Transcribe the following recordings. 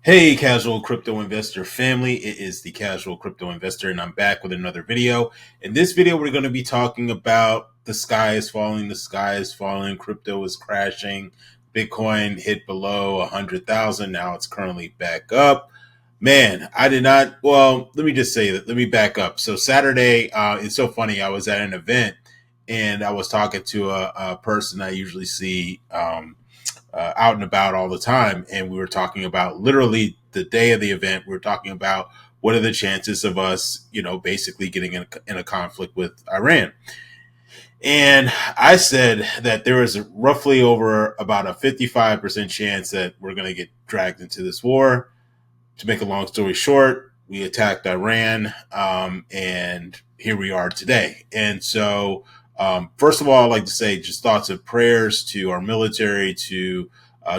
Hey, casual crypto investor family. It is the casual crypto investor, and I'm back with another video. In this video, we're going to be talking about the sky is falling, the sky is falling, crypto is crashing. Bitcoin hit below 100,000. Now it's currently back up. Man, I did not. Well, let me just say that. Let me back up. So, Saturday, it's so funny. I was at an event and I was talking to a person I usually see. Out and about all the time. And we were talking about literally the day of the event. We were talking about what are the chances of us, basically getting in a conflict with Iran. And I said that there is roughly over about a 55% chance that we're going to get dragged into this war. To make a long story short, we attacked Iran, and here we are today. And so, first of all, I'd like to say just thoughts of prayers to our military, to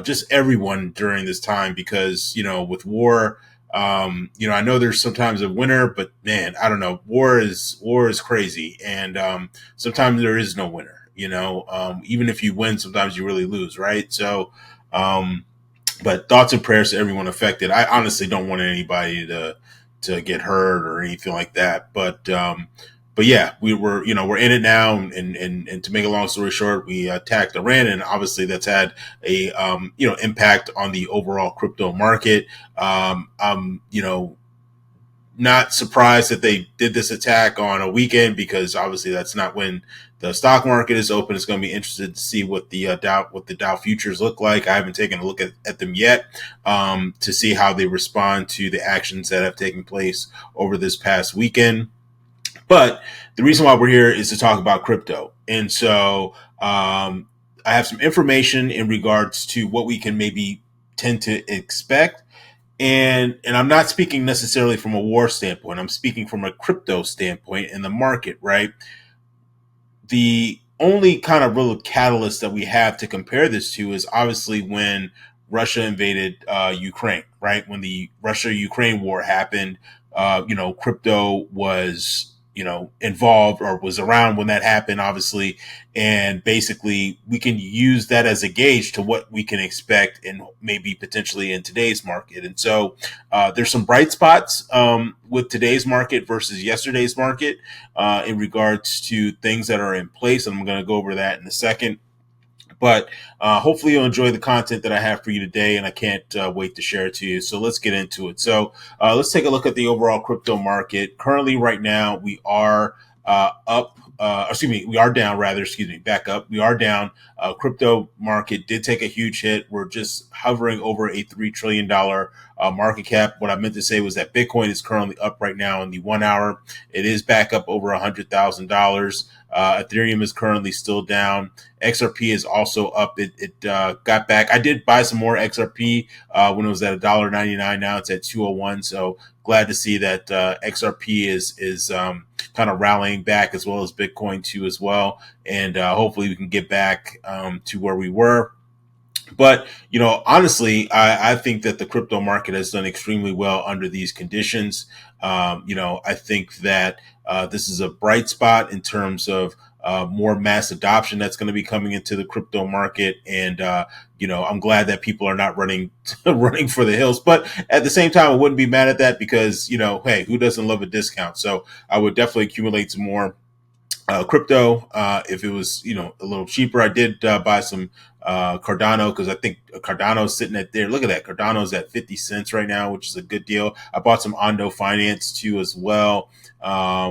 just everyone during this time, because with war, I know there's sometimes a winner, but man, I don't know. War is crazy, and sometimes there is no winner. Even if you win, sometimes you really lose, right? So. But thoughts and prayers to everyone affected. I honestly don't want anybody to get hurt or anything like that. But yeah, we're in it now, and to make a long story short, we attacked Iran, and obviously that's had a impact on the overall crypto market. Not surprised that they did this attack on a weekend, because obviously that's not when the stock market is open. It's going to be interested to see what the Dow futures look like. I haven't taken a look at them yet, to see how they respond to the actions that have taken place over this past weekend. But the reason why we're here is to talk about crypto, and so I have some information in regards to what we can maybe tend to expect. And I'm not speaking necessarily from a war standpoint. I'm speaking from a crypto standpoint in the market, right? The only kind of real catalyst that we have to compare this to is obviously when Russia invaded Ukraine, right? When the Russia-Ukraine war happened, crypto was, involved or was around when that happened, obviously. And basically, we can use that as a gauge to what we can expect and maybe potentially in today's market. And so there's some bright spots with today's market versus yesterday's market in regards to things that are in place. And I'm going to go over that in a second. But hopefully you'll enjoy the content that I have for you today, and I can't wait to share it to you. So let's get into it. So let's take a look at the overall crypto market. Currently, right now, we are we are down, rather, back up. We are down. Crypto market did take a huge hit. We're just hovering over a $3 trillion market cap. What I meant to say was that Bitcoin is currently up right now in the 1 hour. It is back up over $100,000. Ethereum is currently still down. XRP is also up. It got back. I did buy some more XRP when it was at $1.99. Now it's at 201. So glad to see that XRP is kind of rallying back, as well as Bitcoin too as well. And hopefully we can get back to where we were. But, honestly, I think that the crypto market has done extremely well under these conditions. I think that this is a bright spot in terms of more mass adoption that's going to be coming into the crypto market. And, I'm glad that people are not running running for the hills. But at the same time, I wouldn't be mad at that, because, hey, who doesn't love a discount? So I would definitely accumulate some more crypto if it was a little cheaper. I did buy some Cardano, because I think Cardano's sitting at there. Look at that. Cardano's at 50 cents right now, which is a good deal. I bought some Ondo Finance too as well,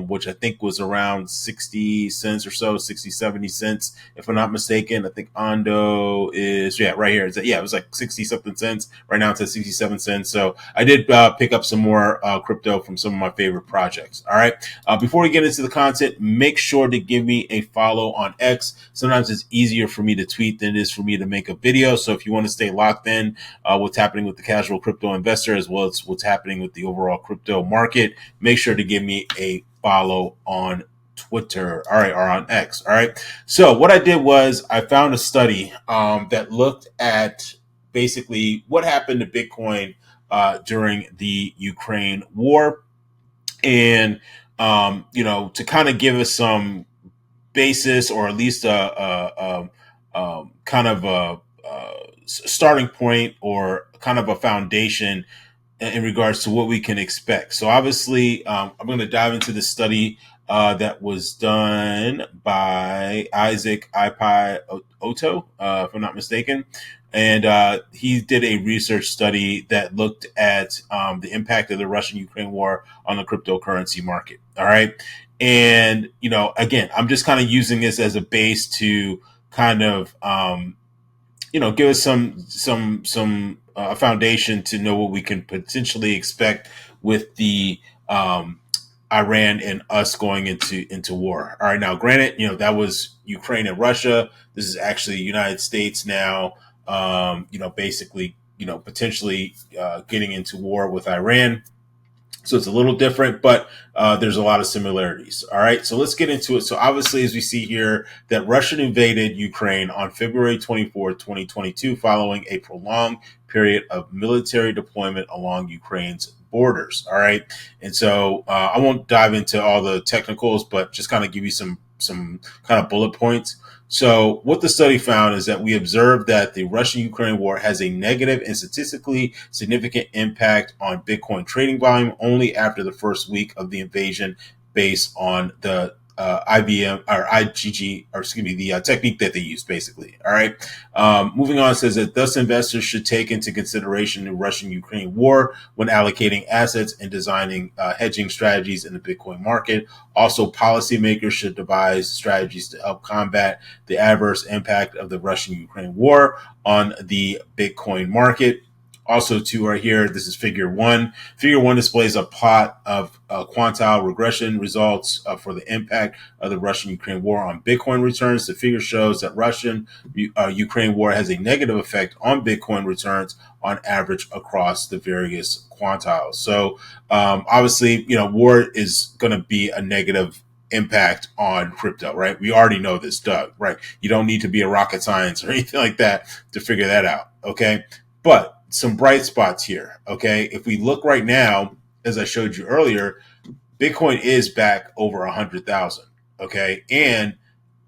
which I think was around 60 cents or so, 60, 70 cents, if I'm not mistaken. I think Ondo is, right here. It was like 60 something cents. Right now it's at 67 cents. So I did pick up some more crypto from some of my favorite projects. All right. Before we get into the content, make sure to give me a follow on X. Sometimes it's easier for me to tweet than it is for me to make a video. So if you want to stay locked in what's happening with the casual crypto investor, as well as what's happening with the overall crypto market, make sure to give me a follow on Twitter, all right, or on X. All right. So what I did was I found a study that looked at basically what happened to Bitcoin during the Ukraine war. And to kind of give us some basis, or at least kind of a starting point, or kind of a foundation in regards to what we can expect. So obviously, I'm going to dive into the study that was done by Isaac Ipai Oto, if I'm not mistaken. And he did a research study that looked at the impact of the Russian-Ukraine war on the cryptocurrency market. All right. And, again, I'm just kind of using this as a base to kind of, give us some foundation to know what we can potentially expect with the Iran and us going into war. All right, now granted, that was Ukraine and Russia. This is actually the United States now. Basically, potentially getting into war with Iran. So it's a little different, but there's a lot of similarities. All right, so let's get into it. So obviously, as we see here, that Russia invaded Ukraine on February 24th, 2022, following a prolonged period of military deployment along Ukraine's borders. All right, and so I won't dive into all the technicals, but just kind of give you some kind of bullet points. So, what the study found is that we observed that the Russian Ukraine war has a negative and statistically significant impact on Bitcoin trading volume only after the first week of the invasion, based on the IBM or IGG, or excuse me, the technique that they use, basically. All right. Moving on, says that thus investors should take into consideration the Russian Ukraine war when allocating assets and designing hedging strategies in the Bitcoin market. Also, policymakers should devise strategies to help combat the adverse impact of the Russian Ukraine war on the Bitcoin market. Also, too, right here, this is figure one. Figure one displays a plot of quantile regression results for the impact of the Russian-Ukraine war on Bitcoin returns. The figure shows that Russian-Ukraine war has a negative effect on Bitcoin returns on average across the various quantiles. So, obviously, war is going to be a negative impact on crypto, right? We already know this, Doug, right? You don't need to be a rocket science or anything like that to figure that out, okay? But some bright spots here, okay? If we look right now, as I showed you earlier, Bitcoin is back over 100,000, okay? And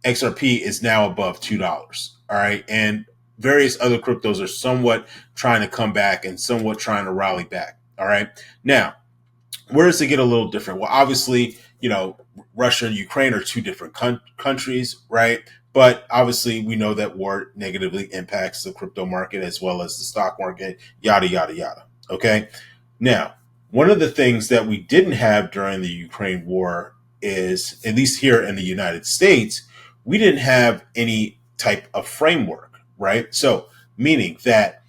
XRP is now above $2, all right? And various other cryptos are somewhat trying to come back and somewhat trying to rally back, all right? Now, where does it get a little different? Well, obviously, Russia and Ukraine are two different countries, right? But obviously, we know that war negatively impacts the crypto market as well as the stock market, yada, yada, yada. Okay. Now, one of the things that we didn't have during the Ukraine war is, at least here in the United States, we didn't have any type of framework, right? So, meaning that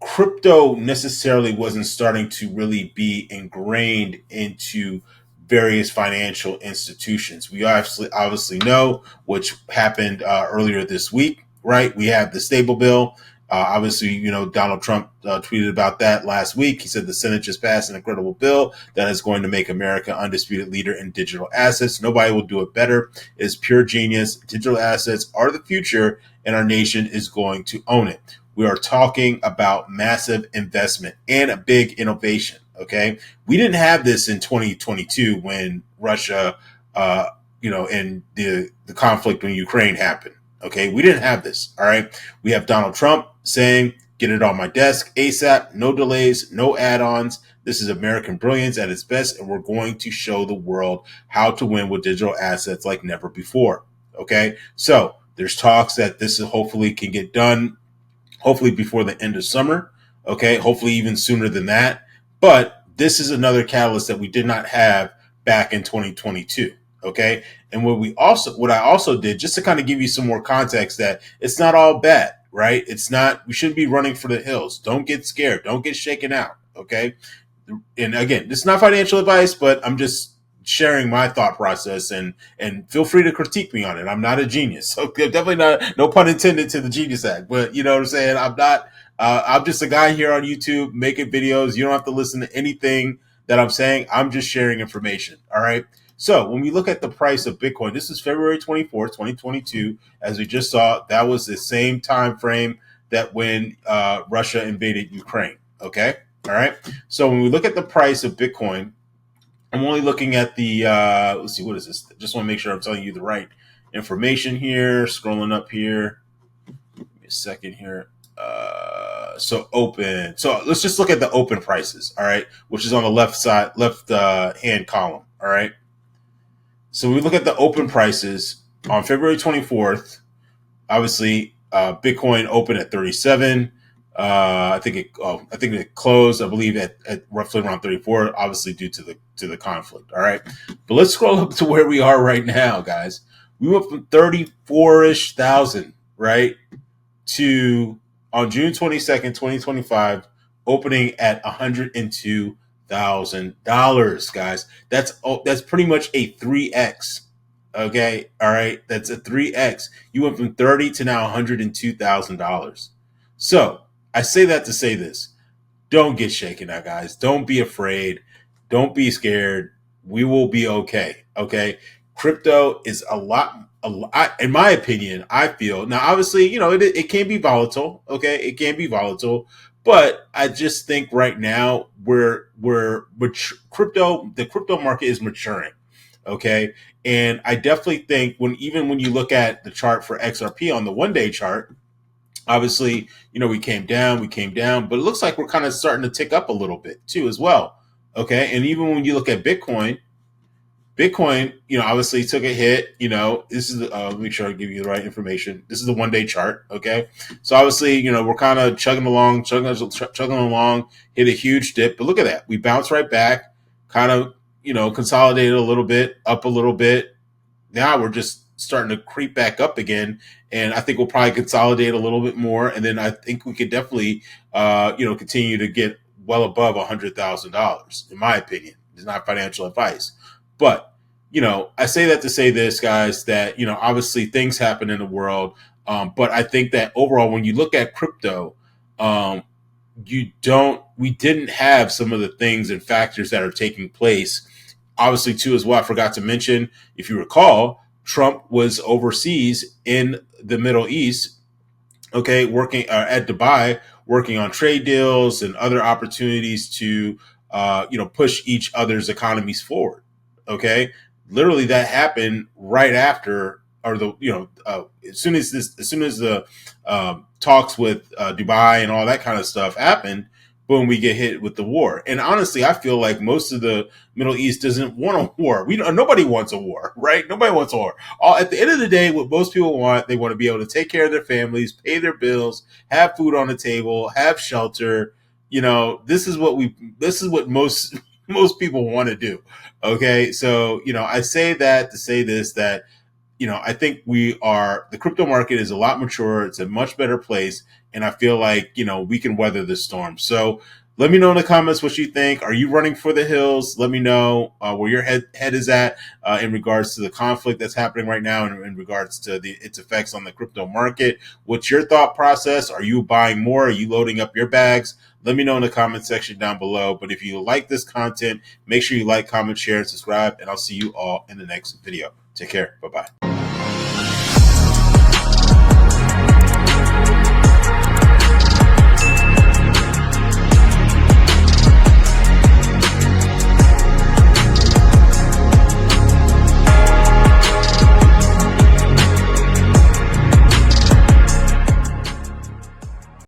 crypto necessarily wasn't starting to really be ingrained into various financial institutions. We obviously know, which happened earlier this week, right? We have the stable bill. Obviously, Donald Trump tweeted about that last week. He said the Senate just passed an incredible bill that is going to make America undisputed leader in digital assets. Nobody will do it better. It is pure genius. Digital assets are the future, and our nation is going to own it. We are talking about massive investment and a big innovation. Okay. We didn't have this in 2022 when Russia, and the conflict in Ukraine happened. Okay. We didn't have this. All right. We have Donald Trump saying, get it on my desk ASAP, no delays, no add-ons. This is American brilliance at its best, and we're going to show the world how to win with digital assets like never before. Okay. So there's talks that this hopefully can get done hopefully before the end of summer. Okay. Hopefully even sooner than that. But this is another catalyst that we did not have back in 2022. Okay. And what I also did, just to kind of give you some more context, that it's not all bad, right? It's not, we shouldn't be running for the hills. Don't get scared. Don't get shaken out. Okay. And again, this is not financial advice, but I'm just sharing my thought process, and feel free to critique me on it. I'm not a genius. So definitely not, no pun intended to the Genius Act, but you know what I'm saying? I'm not, I'm just a guy here on YouTube making videos. You don't have to listen to anything that I'm saying. I'm just sharing information. All right. So when we look at the price of Bitcoin, this is February 24th, 2022. As we just saw, that was the same time frame that when Russia invaded Ukraine. Okay. All right. So when we look at the price of Bitcoin, I'm only looking at the, let's see, what is this? Just want to make sure I'm telling you the right information here. Scrolling up here. Give me a second here. So open. So let's just look at the open prices. All right, which is on the left side, left hand column. All right. So we look at the open prices on February 24th. Obviously, Bitcoin opened at 37. I think it closed, I believe, at roughly around 34. Obviously, due to the conflict. All right, but let's scroll up to where we are right now, guys. We went from 34-ish thousand, right, to on June 22nd, 2025, opening at $102,000, guys. That's pretty much a 3x. Okay, all right, that's a 3x. You went from 30 to now $102,000. So I say that to say this: don't get shaken now, guys. Don't be afraid. Don't be scared. We will be okay. Okay. Crypto is a lot, in my opinion, I feel. Now, obviously, it can be volatile. Okay. It can be volatile. But I just think right now the crypto market is maturing. Okay. And I definitely think even when you look at the chart for XRP on the 1 day chart, obviously, we came down, but it looks like we're kind of starting to tick up a little bit too, as well. Okay. And even when you look at Bitcoin, obviously took a hit. This is, make sure I give you the right information. This is the 1 day chart. Okay. So obviously, we're kind of chugging along, hit a huge dip, but look at that. We bounced right back, kind of, consolidated a little bit, up a little bit. Now we're just starting to creep back up again, and I think we'll probably consolidate a little bit more, and then I think we could definitely, continue to get well above $100,000. In my opinion, it's not financial advice, but I say that to say this, guys, that obviously things happen in the world, but I think that overall, when you look at crypto, um, we didn't have some of the things and factors that are taking place. Obviously, too, as well, I forgot to mention, if you recall, Trump was overseas in the Middle East, okay, working at Dubai, working on trade deals and other opportunities to, push each other's economies forward. Okay, literally that happened right after, or as soon as the talks with Dubai and all that kind of stuff happened. Boom, we get hit with the war. And honestly, I feel like most of the Middle East doesn't want a war. Nobody wants a war, right? Nobody wants a war. At the end of the day, what most people want, they want to be able to take care of their families, pay their bills, have food on the table, have shelter. This is what most most people want to do. Okay, so I say that to say this, that I think the crypto market is a lot mature. It's a much better place. And I feel like, we can weather this storm. So let me know in the comments what you think. Are you running for the hills? Let me know where your head is at in regards to the conflict that's happening right now, and in regards to its effects on the crypto market. What's your thought process? Are you buying more? Are you loading up your bags? Let me know in the comment section down below. But if you like this content, make sure you like, comment, share, and subscribe. And I'll see you all in the next video. Take care. Bye-bye.